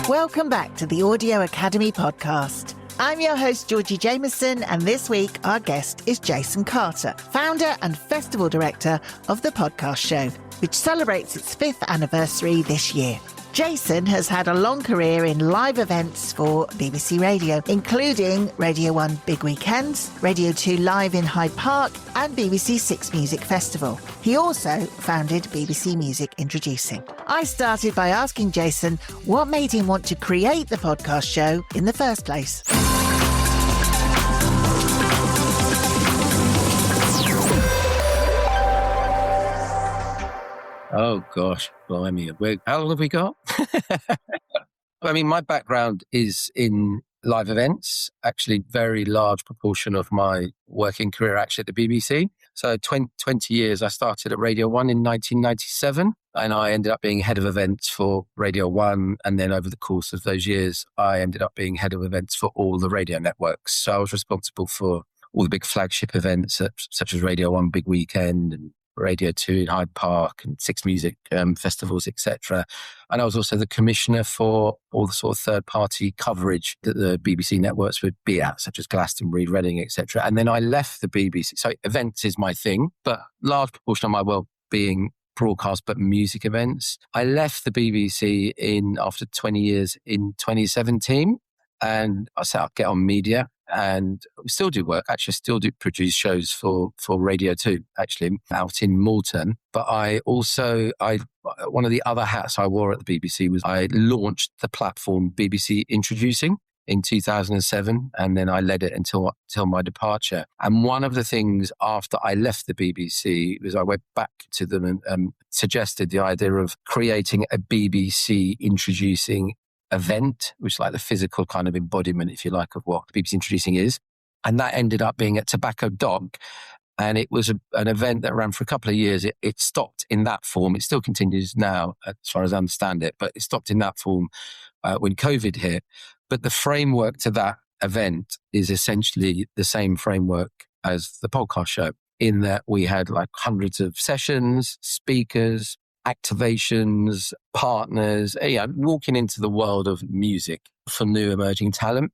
Welcome back to the Audio Academy podcast. I'm your host, Georgie Jameson, and this week our guest is Jason Carter, founder and festival director of The Podcast Show, which celebrates its 5th anniversary this year. Jason has had a long career in live events for BBC Radio, including Radio 1 Big Weekends, Radio 2 Live in Hyde Park, and BBC Six Music Festival. He also founded BBC Music Introducing. I started by asking Jason what made him want to create The Podcast Show in the first place. Oh, gosh, blimey. How long have we got? I mean, my background is in live events, actually very large proportion of my working career actually at the BBC. So 20 years, I started at Radio 1 in 1997, and I ended up being head of events for Radio 1. And then over the course of those years, I ended up being head of events for all the radio networks. So I was responsible for all the big flagship events such as Radio 1 Big Weekend and Radio 2 in Hyde Park and Six Music festivals, etc. And I was also the commissioner for all the sort of third-party coverage that the BBC networks would be at, such as Glastonbury, Reading, etc. And then I left the BBC. So events is my thing, but large proportion of my world being broadcast, but music events. I left the BBC after 20 years in 2017, and I set up Get On Media. And we still do work, actually still do produce shows for Radio 2, actually, out in Malton. But one of the other hats I wore at the BBC was I launched the platform BBC Introducing in 2007, and then I led it until my departure. And one of the things after I left the BBC was I went back to them and suggested the idea of creating a BBC Introducing event, which is like the physical kind of embodiment, if you like, of what BBC Introducing is. And that ended up being at Tobacco Dock. And it was an event that ran for a couple of years. It stopped in that form. It still continues now, as far as I understand it, but it stopped in that form when COVID hit. But the framework to that event is essentially the same framework as the podcast show, in that we had like hundreds of sessions, speakers, activations, partners, walking into the world of music for new emerging talent.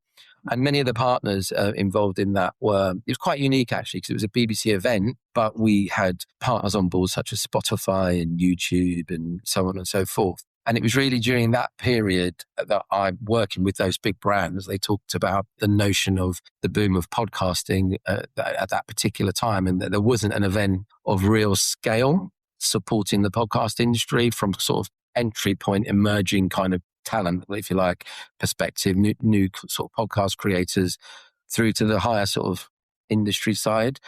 And many of the partners involved in that it was quite unique actually, because it was a BBC event, but we had partners on board such as Spotify and YouTube and so on and so forth. And it was really during that period that I'm working with those big brands. They talked about the notion of the boom of podcasting at that particular time, and that there wasn't an event of real scale supporting the podcast industry from sort of entry point, emerging kind of talent, if you like, perspective, new sort of podcast creators through to the higher sort of industry side.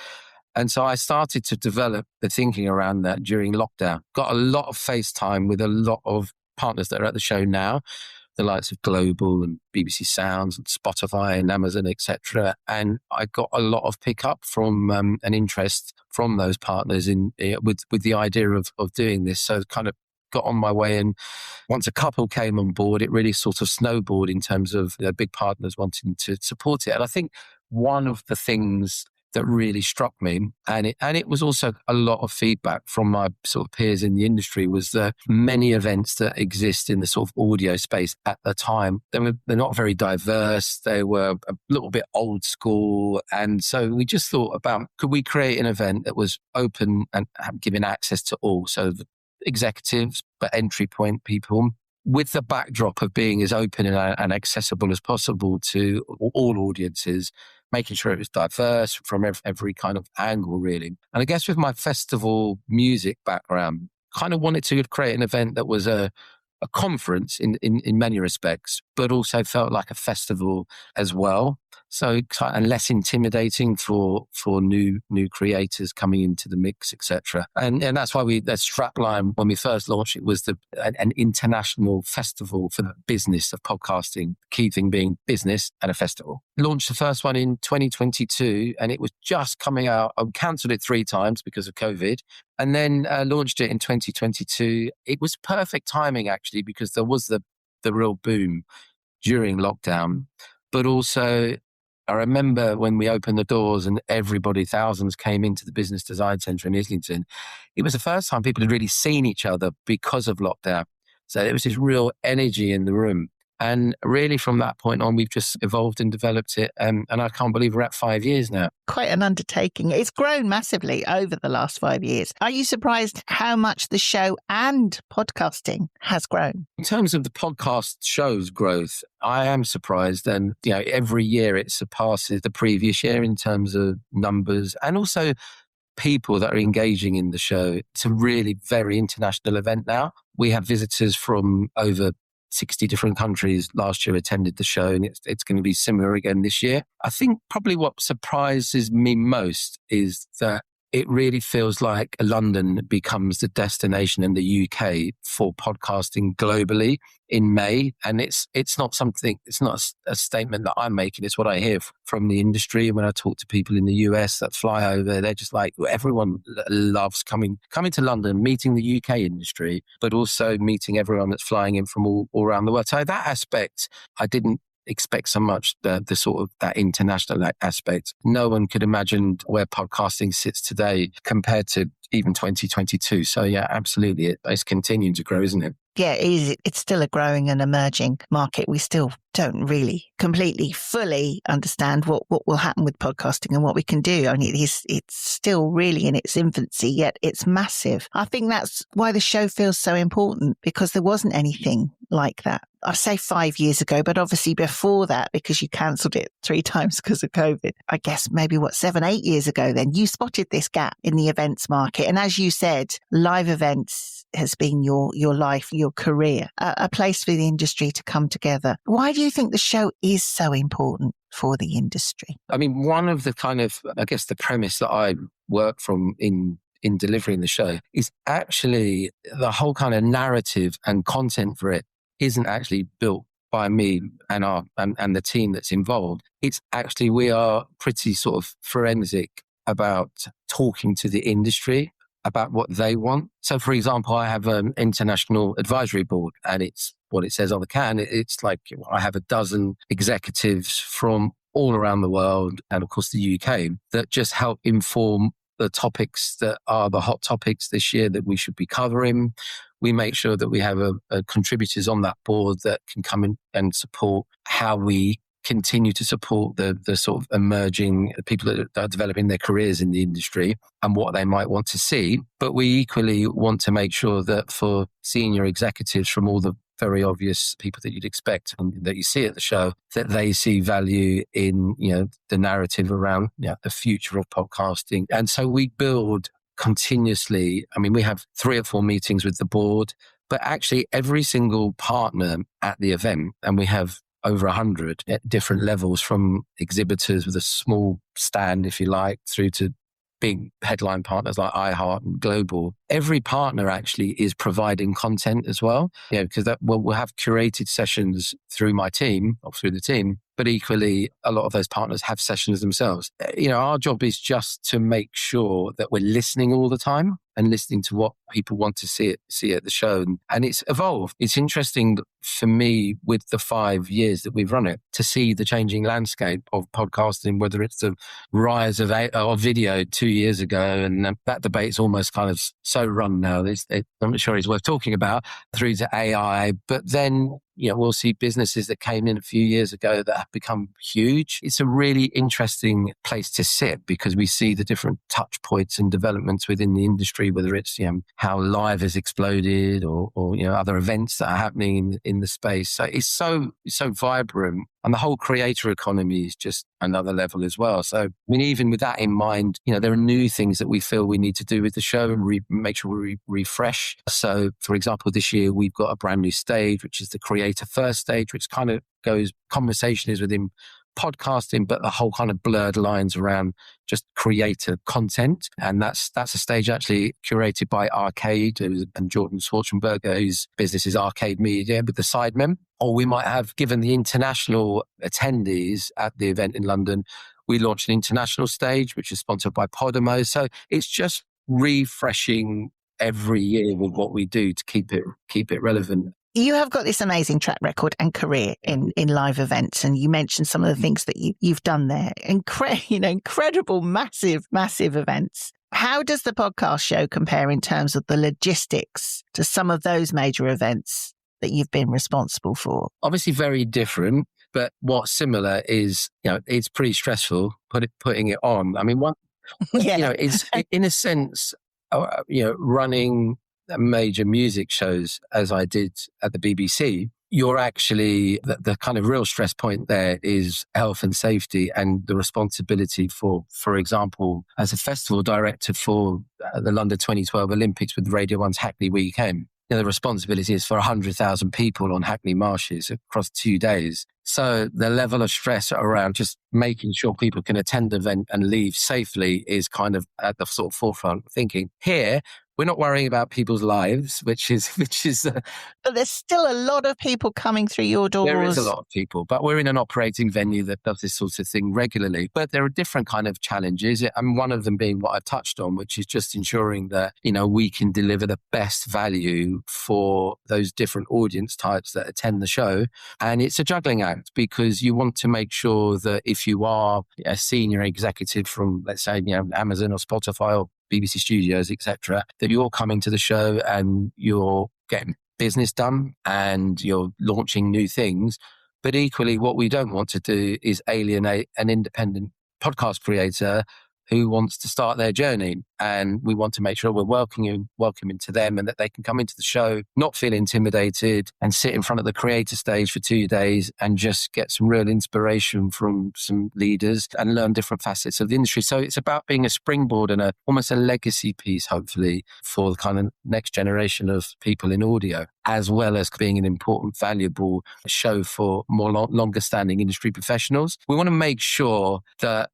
And so I started to develop the thinking around that during lockdown. Got a lot of FaceTime with a lot of partners that are at the show now, the likes of Global and BBC Sounds and Spotify and Amazon, etc. And I got a lot of pickup from an interest from those partners with the idea of doing this. So kind of got on my way, and once a couple came on board, it really sort of snowballed in terms of big partners wanting to support it. And I think one of the things that really struck me, and it was also a lot of feedback from my sort of peers in the industry, was the many events that exist in the sort of audio space at the time. They're not very diverse. They were a little bit old school. And so we just thought about, could we create an event that was open and giving access to all? So the executives, but entry point people, with the backdrop of being as open and accessible as possible to all audiences, making sure it was diverse from every kind of angle, really. And I guess with my festival music background, kind of wanted to create an event that was a conference in many respects, but also felt like a festival as well. So, and less intimidating for new creators coming into the mix, etc. And that's why the strapline when we first launched it was an international festival for the business of podcasting. Key thing being business and a festival. Launched the first one in 2022, and it was just coming out. I cancelled it 3 times because of COVID, and then launched it in 2022. It was perfect timing actually, because there was the real boom during lockdown, but also I remember when we opened the doors and thousands came into the Business Design Centre in Islington. It was the first time people had really seen each other because of lockdown. So there was this real energy in the room. And really from that point on, we've just evolved and developed it. And I can't believe we're at 5 years now. Quite an undertaking. It's grown massively over the last 5 years. Are you surprised how much the show and podcasting has grown? In terms of the podcast show's growth, I am surprised. And, every year it surpasses the previous year in terms of numbers and also people that are engaging in the show. It's a really very international event now. We have visitors from over 60 different countries last year attended the show, and it's going to be similar again this year. I think probably what surprises me most is that it really feels like London becomes the destination in the UK for podcasting globally in May. And it's not a statement that I'm making. It's what I hear from the industry. And when I talk to people in the US that fly over, they're just like, everyone loves coming to London, meeting the UK industry, but also meeting everyone that's flying in from all around the world. So that aspect, I didn't expect so much the sort of that international aspect. No one could imagine where podcasting sits today compared to even 2022. So yeah, absolutely. It's continuing to grow, isn't it? Yeah, it is. It's still a growing and emerging market. We still don't really completely, fully understand what will happen with podcasting and what we can do. I mean, it's still really in its infancy, yet it's massive. I think that's why the show feels so important, because there wasn't anything like that. I say 5 years ago, but obviously before that, because you cancelled it 3 times because of COVID. I guess maybe 7, 8 years ago, then you spotted this gap in the events market. And as you said, live events has been your life, your career, a place for the industry to come together. Why do you think the show is so important for the industry? I mean, one of the kind of, I guess, the premise that I work from in delivering the show is actually the whole kind of narrative and content for it isn't actually built by me and and the team that's involved. It's actually, we are pretty sort of forensic about talking to the industry about what they want. So for example, I have an international advisory board, and it's what it says on the can. It's like I have a dozen executives from all around the world and of course the UK that just help inform the topics that are the hot topics this year that we should be covering. We make sure that we have contributors on that board that can come in and support how we continue to support the sort of emerging people that are developing their careers in the industry and what they might want to see. But we equally want to make sure that for senior executives from all the very obvious people that you'd expect and that you see at the show, that they see value in, the narrative around the future of podcasting. And so we build continuously. I mean, we have 3 or 4 meetings with the board, but actually every single partner at the event, and we have over 100 at different levels, from exhibitors with a small stand, if you like, through to big headline partners like iHeart and Global. Every partner actually is providing content as well, because we'll have curated sessions through my team or through the team, but equally a lot of those partners have sessions themselves. Our job is just to make sure that we're listening all the time and listening to what people want to see at the show. And it's evolved. It's interesting for me, with the 5 years that we've run it, to see the changing landscape of podcasting, whether it's the rise of video 2 years ago, and that debate's almost kind of so run now. I'm not sure it's worth talking about, through to AI. But then, we'll see businesses that came in a few years ago that have become huge. It's a really interesting place to sit, because we see the different touch points and developments within the industry, whether it's how live has exploded or other events that are happening in the space. So it's so vibrant. And the whole creator economy is just another level as well. So, even with that in mind, there are new things that we feel we need to do with the show and make sure we refresh. So, for example, this year we've got a brand new stage, which is the Creator First stage, which kind of goes, conversation is within podcasting, but the whole kind of blurred lines around just creator content. And that's a stage actually curated by Arcade and Jordan Schwarzenberger, whose business is Arcade Media, with the Sidemen. Or we might have, given the international attendees at the event in London, we launched an international stage, which is sponsored by Podimo. So it's just refreshing every year with what we do to keep it relevant. You have got this amazing track record and career in live events, and you mentioned some of the things that you've done there. Incredible, massive events. How does the podcast show compare in terms of the logistics to some of those major events that you've been responsible for? Obviously very different, but what's similar is, it's pretty stressful putting it on. I mean, Yeah. it's in a sense, running major music shows as I did at the BBC. You're actually, the kind of real stress point there is health and safety and the responsibility for example, as a festival director for the London 2012 Olympics with Radio 1's Hackney Weekend. The responsibility is for 100,000 people on Hackney Marshes across 2 days. So the level of stress around just making sure people can attend the event and leave safely is kind of at the sort of forefront of thinking. Here, we're not worrying about people's lives, which is. But there's still a lot of people coming through your doors. There is a lot of people, but we're in an operating venue that does this sort of thing regularly. But there are different kind of challenges, and one of them being what I've touched on, which is just ensuring that, we can deliver the best value for those different audience types that attend the show. And it's a juggling act because you want to make sure that if you are a senior executive from, let's say, Amazon or Spotify or BBC Studios, etc., that you're coming to the show and you're getting business done and you're launching new things. But equally, what we don't want to do is alienate an independent podcast creator who wants to start their journey. And we want to make sure we're welcoming to them and that they can come into the show, not feel intimidated and sit in front of the creator stage for 2 days and just get some real inspiration from some leaders and learn different facets of the industry. So it's about being a springboard and almost a legacy piece, hopefully, for the kind of next generation of people in audio, as well as being an important, valuable show for more longer standing industry professionals. We want to make sure that,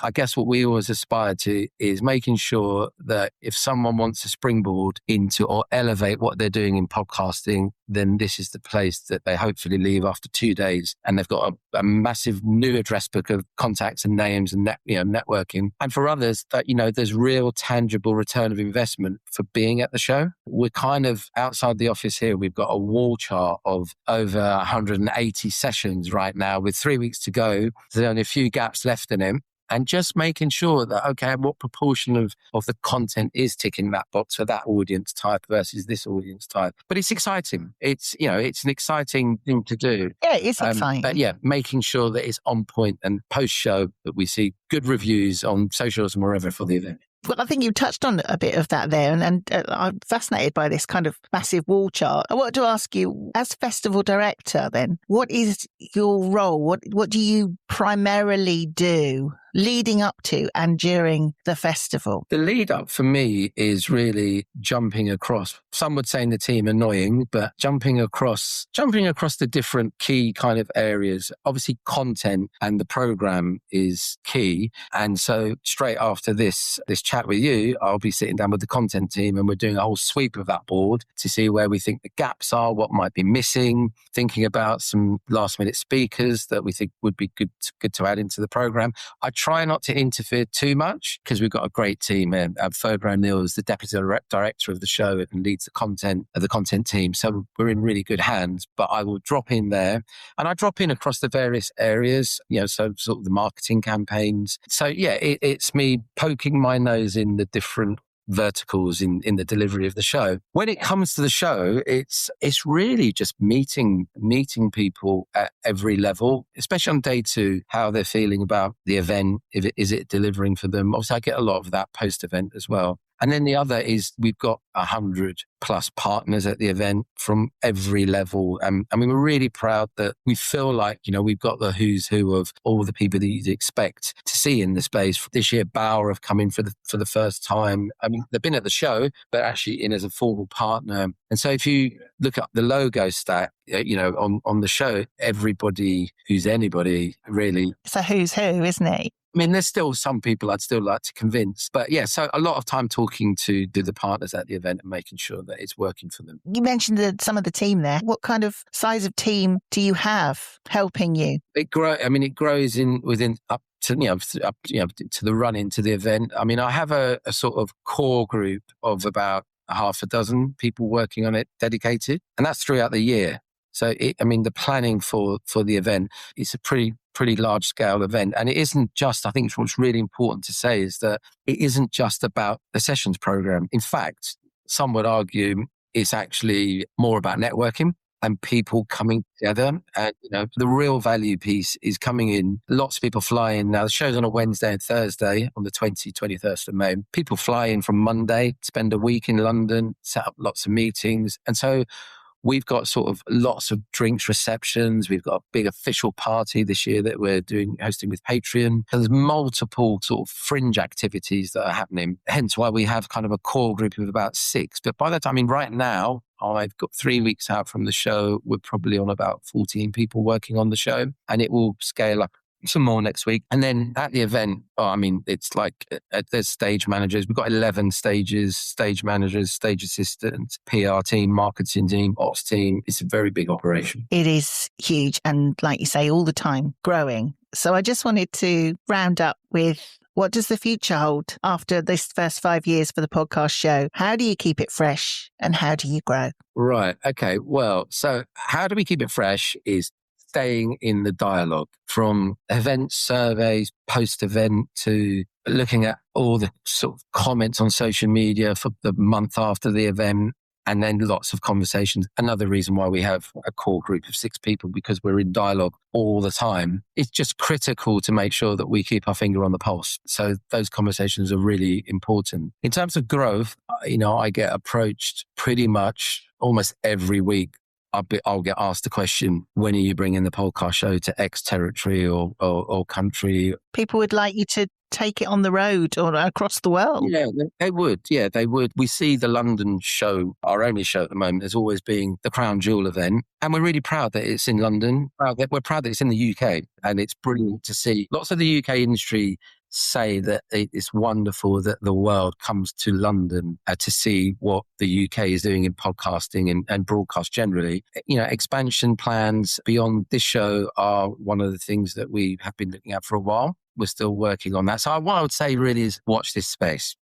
I guess what we always aspire to is making sure that if someone wants to springboard into or elevate what they're doing in podcasting, then this is the place that they hopefully leave after 2 days. And they've got a massive new address book of contacts and names and networking. And for others, that, there's real tangible return of investment for being at the show. We're kind of outside the office here. We've got a wall chart of over 180 sessions right now with 3 weeks to go. There's only a few gaps left in it. And just making sure that, okay, what proportion of the content is ticking that box for that audience type versus this audience type. But it's exciting. It's an exciting thing to do. Yeah, it's exciting. But yeah, making sure that it's on point and post-show that we see good reviews on socials and wherever for the event. Well, I think you touched on a bit of that there, and I'm fascinated by this kind of massive wall chart. I want to ask you, as festival director, then, what is your role? What do you primarily do leading up to and during the festival? The lead up for me is really jumping across. Some would say in the team annoying, but jumping across the different key kind of areas. Obviously, content and the program is key. And so straight after this chat with you, I'll be sitting down with the content team and we're doing a whole sweep of that board to see where we think the gaps are, what might be missing, thinking about some last minute speakers that we think would be good to add into the program. I try not to interfere too much because we've got a great team. Fergal O'Neill is the deputy director of the show and leads the content team. So we're in really good hands, but I will drop in there and I drop in across the various areas, so sort of the marketing campaigns. So yeah, it's me poking my nose in the different verticals in the delivery of the show. When it comes to the show, it's really just meeting people at every level, especially on day 2, how they're feeling about the event. Is it delivering for them? Obviously, I get a lot of that post-event as well. And then the other is we've got 100 plus partners at the event from every level. I mean, we're really proud that we feel like, we've got the who's who of all the people that you'd expect to see in the space. This year, Bauer have come in for the first time. I mean, they've been at the show, but actually in as a formal partner. And so if you look up the logo stack, on the show, everybody who's anybody really. It's a who's who, isn't it? I mean, there's still some people I'd still like to convince. But yeah, so a lot of time talking to the partners at the event and making sure that it's working for them. You mentioned some of the team there. What kind of size of team do you have helping you? It grows within up to the run into the event. I mean, I have a sort of core group of about half a dozen people working on it dedicated, and that's throughout the year. So, the planning for the event is a pretty large scale event. And it isn't just, I think what's really important to say is that it isn't just about the sessions program. In fact, some would argue it's actually more about networking. and people coming together. And, the real value piece is coming in. Lots of people fly in. Now, the show's on a Wednesday and Thursday on the 21st of May. People fly in from Monday, spend a week in London, set up lots of meetings. And so we've got sort of lots of drinks receptions. We've got a big official party this year that we're hosting with Patreon. So there's multiple sort of fringe activities that are happening. Hence why we have kind of a core group of about 6. But by the time, right now, I've got 3 weeks out from the show. We're probably on about 14 people working on the show, and it will scale up some more next week. And then at the event, it's like there's stage managers. We've got 11 stages, stage managers, stage assistants, PR team, marketing team, ops team. It's a very big operation. It is huge. And like you say, all the time growing. So I just wanted to round up with, what does the future hold after this first 5 years for the podcast show? How do you keep it fresh and how do you grow? Right. Okay. Well, so how do we keep it fresh is staying in the dialogue, from event surveys, post-event, to looking at all the sort of comments on social media for the month after the event, and then lots of conversations. Another reason why we have a core group of 6 people, because we're in dialogue all the time. It's just critical to make sure that we keep our finger on the pulse. So those conversations are really important. In terms of growth, I get approached pretty much almost every week. I'll get asked the question, when are you bringing the podcast show to X territory or country? People would like you to take it on the road or across the world. Yeah, they would. Yeah, they would. We see the London show, our only show at the moment, as always being the Crown Jewel event. And we're really proud that it's in London. We're proud that it's in the UK. And it's brilliant to see lots of the UK industry say that it's wonderful that the world comes to London to see what the UK is doing in podcasting and broadcast generally. Expansion plans beyond this show are one of the things that we have been looking at for a while. We're still working on that. So what I would say really is watch this space.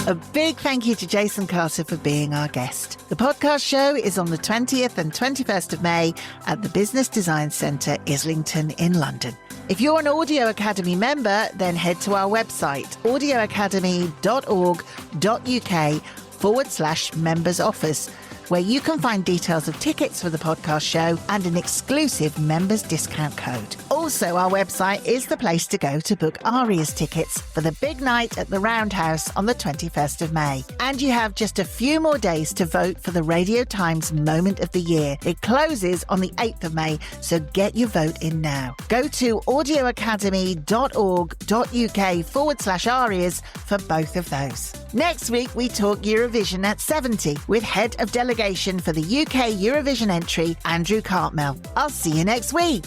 A big thank you to Jason Carter for being our guest. The podcast show is on the 20th and 21st of May at the Business Design Centre, Islington in London. If you're an Audio Academy member, then head to our website, audioacademy.org.uk/members offers, where you can find details of tickets for the podcast show and an exclusive members discount code. Also, our website is the place to go to book Aria's tickets for the big night at the Roundhouse on the 21st of May. And you have just a few more days to vote for the Radio Times Moment of the Year. It closes on the 8th of May, so get your vote in now. Go to audioacademy.org.uk/Arias for both of those. Next week, we talk Eurovision at 70 with Head of Delegation for the UK Eurovision entry, Andrew Cartmel. I'll see you next week.